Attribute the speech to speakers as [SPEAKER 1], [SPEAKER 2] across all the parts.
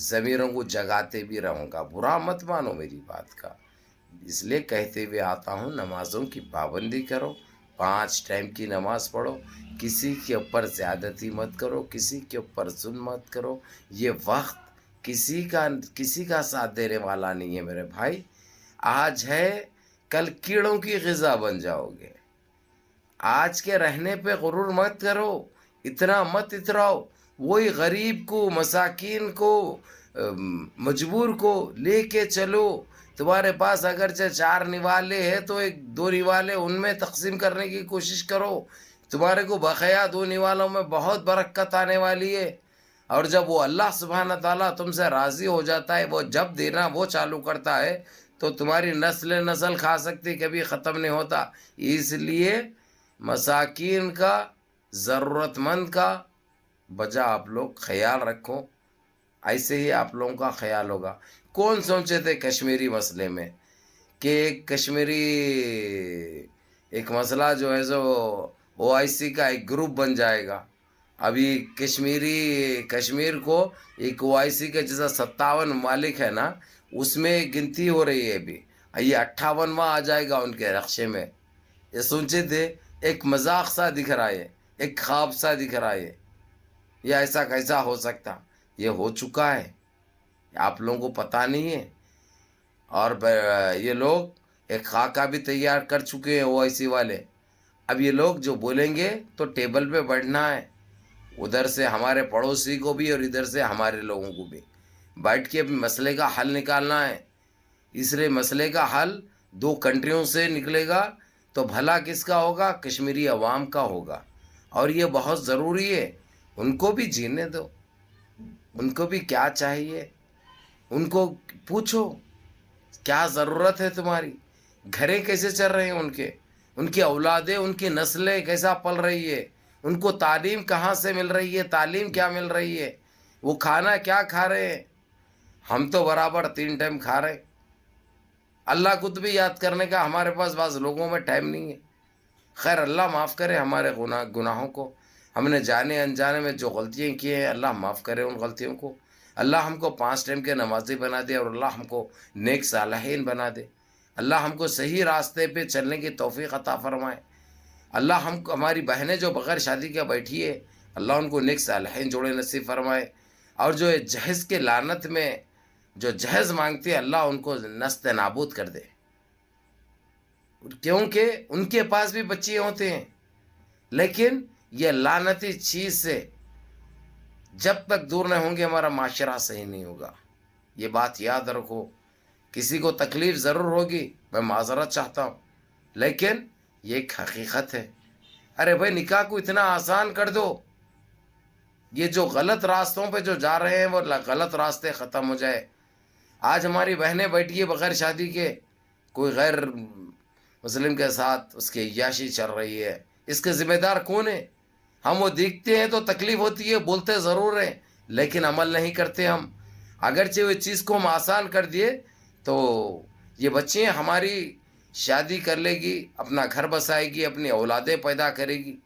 [SPEAKER 1] ضمیروں کو جگاتے بھی رہوں گا، برا مت مانو میری بات کا، اس لیے کہتے ہوئے آتا ہوں نمازوں کی پابندی کرو، 5 ٹائم کی نماز پڑھو، کسی کے اوپر زیادتی مت کرو، کسی کے اوپر ظلم مت کرو، یہ وقت کسی کا ساتھ دینے والا نہیں ہے میرے بھائی، آج ہے کل کیڑوں کی غذا بن جاؤ گے، آج کے رہنے پہ غرور مت کرو، اتنا مت اتراؤ، وہی غریب کو، مساکین کو، مجبور کو لے کے چلو، تمہارے پاس اگرچہ 4 نوالے ہیں تو 2 نوالے ان میں تقسیم کرنے کی کوشش کرو، تمہارے کو بقیہ 2 نوالوں میں بہت برکت آنے والی ہے، اور جب وہ اللہ سبحانہ تعالیٰ تم سے راضی ہو جاتا ہے، وہ جب دینا وہ چالو کرتا ہے تو تمہاری نسل کھا سکتی، کبھی ختم نہیں ہوتا، اس لیے مساکین کا، ضرورت مند کا بجا آپ لوگ خیال رکھو، ایسے ہی آپ لوگوں کا خیال ہوگا۔ کون سوچے تھے کشمیری مسئلے میں کہ کشمیری ایک مسئلہ جو ہے سو OIC کا ایک گروپ بن جائے گا، ابھی کشمیر کو ایک OIC کا جیسا 57 ممالک ہے نا، اس میں گنتی ہو رہی ہے، ابھی یہ 58واں آ جائے گا ان کے نقشے میں، یہ سوچے تھے، ایک مذاق سا دکھ رہا ہے، ایک خواب سا دکھ رہا ہے، یہ ایسا کیسا ہو سکتا، یہ ہو چکا ہے، آپ لوگوں کو پتہ نہیں ہے، اور یہ لوگ ایک خاکہ بھی تیار کر چکے ہیں OIC والے، اب یہ لوگ جو بولیں گے تو ٹیبل پہ بیٹھنا ہے، ادھر سے ہمارے پڑوسی کو بھی اور ادھر سے ہمارے لوگوں کو بھی بیٹھ کے مسئلے کا حل نکالنا ہے، اس لیے مسئلے کا حل 2 کنٹریوں سے نکلے گا تو بھلا کس کا ہوگا؟ کشمیری عوام کا ہوگا، اور یہ بہت ضروری ہے، ان کو بھی جینے دو، ان کو بھی کیا چاہیے، ان کو پوچھو کیا ضرورت ہے تمہاری، گھریں کیسے چل رہے ہیں ان کی اولادیں، ان کی نسلیں کیسا پل رہی ہے، ان کو تعلیم کہاں سے مل رہی ہے، تعلیم کیا مل رہی ہے، وہ کھانا کیا کھا رہے ہیں، ہم تو برابر 3 ٹائم کھا رہے ہیں، اللہ کو تو بھی یاد کرنے کا ہمارے پاس بعض لوگوں میں ٹائم نہیں ہے، خیر اللہ معاف کرے ہمارے گناہوں کو، ہم نے جانے انجانے میں جو غلطیاں کی ہیں اللہ معاف کرے ان غلطیوں کو، اللہ ہم کو 5 ٹائم کے نمازی بنا دے، اور اللہ ہم کو نیک صالحین بنا دے، اللہ ہم کو صحیح راستے پہ چلنے کی توفیق عطا فرمائے، اللہ ہماری بہنیں جو بغیر شادی کے بیٹھی ہے اللہ ان کو نیک صالحین جوڑے نصیب فرمائے، اور جو جہیز کے لعنت میں جو جہیز مانگتے ہیں اللہ ان کو نست نابود کر دے، کیونکہ ان کے پاس بھی بچے ہوتے ہیں، لیکن یہ لعنتی چیز سے جب تک دور نہیں ہوں گے ہمارا معاشرہ صحیح نہیں ہوگا، یہ بات یاد رکھو، کسی کو تکلیف ضرور ہوگی، میں معذرت چاہتا ہوں، لیکن یہ ایک حقیقت ہے، ارے بھائی نکاح کو اتنا آسان کر دو، یہ جو غلط راستوں پہ جو جا رہے ہیں وہ غلط راستے ختم ہو جائے، آج ہماری بہنیں بیٹھی ہے بغیر شادی کے، کوئی غیر مسلم کے ساتھ اس کی عیاشی چل رہی ہے، اس کے ذمہ دار کون ہے؟ ہم وہ دیکھتے ہیں تو تکلیف ہوتی ہے، بولتے ضرور ہیں لیکن عمل نہیں کرتے ہم، اگرچہ وہ چیز کو ہم آسان کر دیے تو یہ بچیاں ہماری شادی کر لے گی، اپنا گھر بسائے گی، اپنی اولادیں پیدا کرے گی،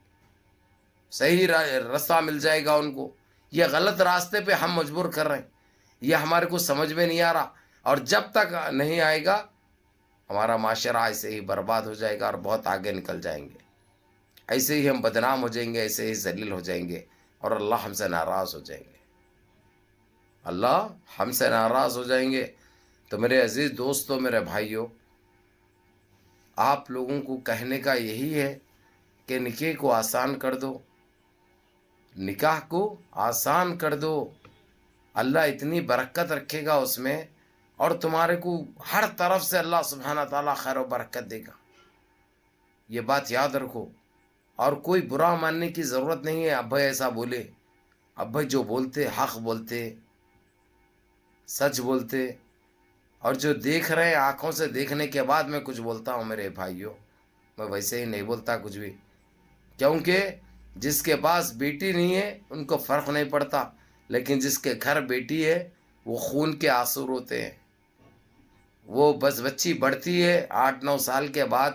[SPEAKER 1] صحیح راستہ مل جائے گا ان کو، یہ غلط راستے پہ ہم مجبور کر رہے ہیں، یہ ہمارے کو سمجھ میں نہیں آ رہا، اور جب تک نہیں آئے گا ہمارا معاشرہ ایسے ہی برباد ہو جائے گا اور بہت آگے نکل جائیں گے، ایسے ہی ہم بدنام ہو جائیں گے، ایسے ہی ذلیل ہو جائیں گے، اور اللہ ہم سے ناراض ہو جائیں گے، اللہ ہم سے ناراض ہو جائیں گے، تو میرے عزیز دوستوں، میرے بھائیوں، آپ لوگوں کو کہنے کا یہی ہے کہ نکاح کو آسان کر دو، نکاح کو آسان کر دو، اللہ اتنی برکت رکھے گا اس میں، اور تمہارے کو ہر طرف سے اللہ سبحانہ تعالیٰ خیر و برکت دے گا، یہ بات یاد رکھو، اور کوئی برا ماننے کی ضرورت نہیں ہے، ابا ایسا بولے، ابا جو بولتے حق بولتے، سچ بولتے، اور جو دیکھ رہے ہیں آنکھوں سے دیکھنے کے بعد میں کچھ بولتا ہوں میرے بھائیوں، میں ویسے ہی نہیں بولتا کچھ بھی، کیونکہ جس کے پاس بیٹی نہیں ہے ان کو فرق نہیں پڑتا، لیکن جس کے گھر بیٹی ہے وہ خون کے آنسو روتے ہیں، وہ بس بچی بڑھتی ہے 8-9 سال کے بعد،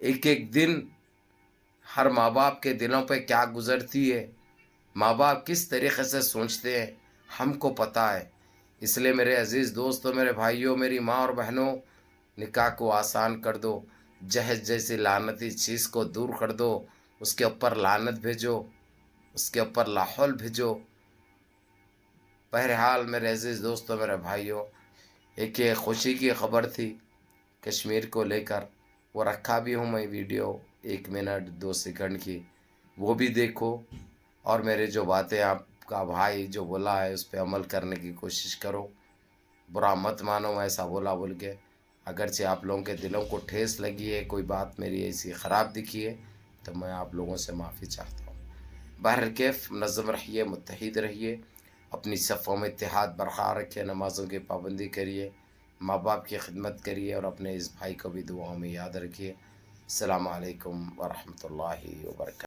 [SPEAKER 1] ایک ایک دن ہر ماں باپ کے دلوں پہ کیا گزرتی ہے، ماں باپ کس طریقے سے سوچتے ہیں ہم کو پتہ ہے، اس لیے میرے عزیز دوستوں، میرے بھائیوں، میری ماں اور بہنوں، نکاح کو آسان کر دو، جہیز جیسی لعنتی چیز کو دور کر دو، اس کے اوپر لعنت بھیجو، اس کے اوپر لاحول بھیجو۔ بہرحال میرے عزیز دوستوں، میرے بھائیوں، ایک یہ خوشی کی خبر تھی کشمیر کو لے کر، وہ رکھا بھی ہوں میں ویڈیو 1 منٹ 2 سیکنڈ کی، وہ بھی دیکھو، اور میرے جو باتیں آپ کا بھائی جو بولا ہے اس پہ عمل کرنے کی کوشش کرو۔ برا مت مانو ایسا بولا بول کے، اگرچہ آپ لوگوں کے دلوں کو ٹھیس لگی ہے، کوئی بات میری ایسی خراب دکھی ہے، تو میں آپ لوگوں سے معافی چاہتا ہوں۔ بہرکیف منظم رہیے، متحد رہیے، اپنی صفوں میں اتحاد برقرار رکھیے، نمازوں کی پابندی کریے، ماں باپ کی خدمت کریے، اور اپنے اس بھائی کو بھی دعاؤں میں یاد رکھیے۔ السلام علیکم ورحمۃ اللہ وبرکاتہ۔